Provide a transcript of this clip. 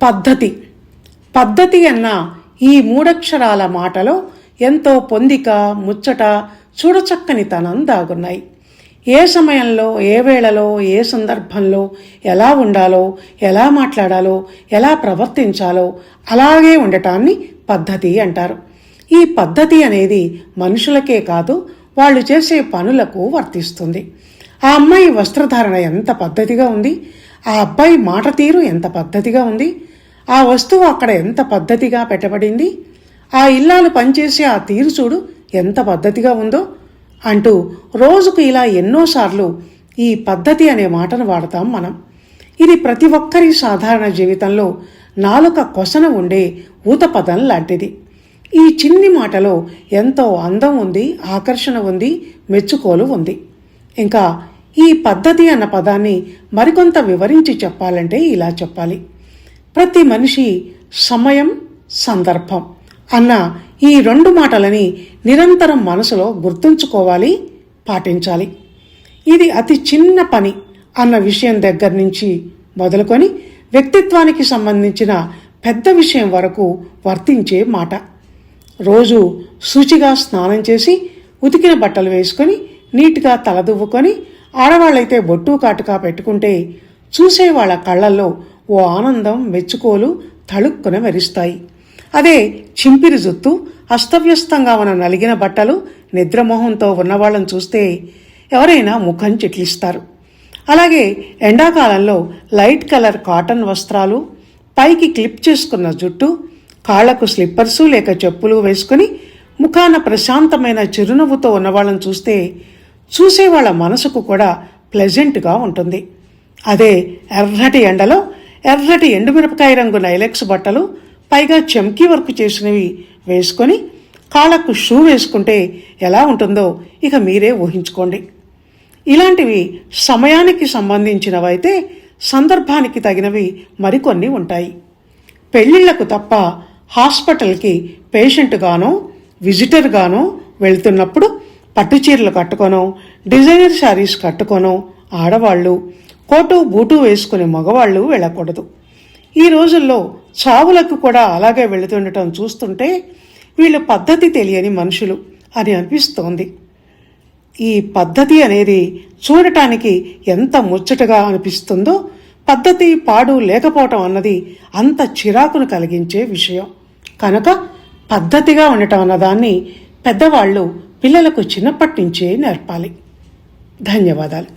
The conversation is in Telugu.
పద్ధతి. పద్ధతి అన్న ఈ మూడక్షరాల మాటలో ఎంతో పొందిక, ముచ్చట, చూడచక్కనితనం దాగున్నాయి. ఏ సమయంలో, ఏ వేళలో, ఏ సందర్భంలో ఎలా ఉండాలో, ఎలా మాట్లాడాలో, ఎలా ప్రవర్తించాలో అలాగే ఉండటాన్ని పద్ధతి అంటారు. ఈ పద్ధతి అనేది మనుషులకే కాదు, వాళ్ళు చేసే పనులకు వర్తిస్తుంది. ఆ అమ్మాయి వస్త్రధారణ ఎంత పద్ధతిగా ఉంది, ఆ అబ్బాయి మాట తీరు ఎంత పద్ధతిగా ఉంది, ఆ వస్తువు అక్కడ ఎంత పద్ధతిగా పెట్టబడింది, ఆ ఇల్లాలు పనిచేసే ఆ తీరు చూడు ఎంత పద్ధతిగా ఉందో అంటూ రోజుకు ఇలా ఎన్నోసార్లు ఈ పద్ధతి అనే మాటను వాడతాం మనం. ఇది ప్రతి ఒక్కరి సాధారణ జీవితంలో నాలుక కొసన ఉండే ఊతపదం లాంటిది. ఈ చిన్ని మాటలో ఎంతో అందం ఉంది, ఆకర్షణ ఉంది, మెచ్చుకోలు ఉంది. ఇంకా ఈ పద్ధతి అన్న పదాన్ని మరికొంత వివరించి చెప్పాలంటే ఇలా చెప్పాలి. ప్రతి మనిషి సమయం, సందర్భం అన్న ఈ రెండు మాటలని నిరంతరం మనసులో గుర్తుంచుకోవాలి, పాటించాలి. ఇది అతి చిన్న పని అన్న విషయం దగ్గర నుంచి మొదలుకొని వ్యక్తిత్వానికి సంబంధించిన పెద్ద విషయం వరకు వర్తించే మాట. రోజు శుచిగా స్నానం చేసి ఉతికిన బట్టలు వేసుకొని నీట్గా తలదువ్వుకొని ఆడవాళ్ళైతే బొట్టు కాటుకా పెట్టుకుంటే చూసేవాళ్ల కళ్లల్లో ఓ ఆనందం, మెచ్చుకోలు తళుక్కున మెరుస్తాయి. అదే చింపిరి జుత్తు, అస్తవ్యస్తంగా ఉన్న నలిగిన బట్టలు, నిద్రమోహంతో ఉన్నవాళ్ళని చూస్తే ఎవరైనా ముఖం చిట్లిస్తారు. అలాగే ఎండాకాలంలో లైట్ కలర్ కాటన్ వస్త్రాలు, పైకి క్లిప్ చేసుకున్న జుట్టు, కాళ్లకు స్లిప్పర్సు లేక చెప్పులు వేసుకుని ముఖాన ప్రశాంతమైన చిరునవ్వుతో ఉన్నవాళ్ళని చూస్తే చూసేవాళ్ల మనసుకు కూడా ప్లెజెంట్గా ఉంటుంది. అదే ఎర్రటి ఎండలో ఎర్రటి ఎండుమిరపకాయ రంగు నైలెక్స్ బట్టలు, పైగా చెమ్కీ వర్క్ చేసినవి వేసుకొని కాళ్లకు షూ వేసుకుంటే ఎలా ఉంటుందో ఇక మీరే ఊహించుకోండి. ఇలాంటివి సమయానికి సంబంధించినవైతే సందర్భానికి తగినవి మరికొన్ని ఉంటాయి. పెళ్లిళ్లకు తప్ప హాస్పిటల్కి పేషెంట్గానో విజిటర్గానో వెళ్తున్నప్పుడు పట్టుచీరలు కట్టుకొనో డిజైనర్ శారీస్ కట్టుకొనో ఆడవాళ్లు, కోటు బూటు వేసుకునే మగవాళ్లు వెళ్ళకూడదు. ఈ రోజుల్లో చావులకు కూడా అలాగే వెళుతుండటం చూస్తుంటే వీళ్ళు పద్ధతి తెలియని మనుషులు అని అనిపిస్తోంది. ఈ పద్ధతి అనేది చూడటానికి ఎంత ముచ్చటగా అనిపిస్తుందో పద్ధతి పాడు లేకపోవటం అన్నది అంత చిరాకును కలిగించే విషయం. కనుక పద్ధతిగా ఉండటం అన్నదాన్ని పెద్దవాళ్లు పిల్లలకు చిన్నప్పటి నుంచే నేర్పాలి. ధన్యవాదాలు.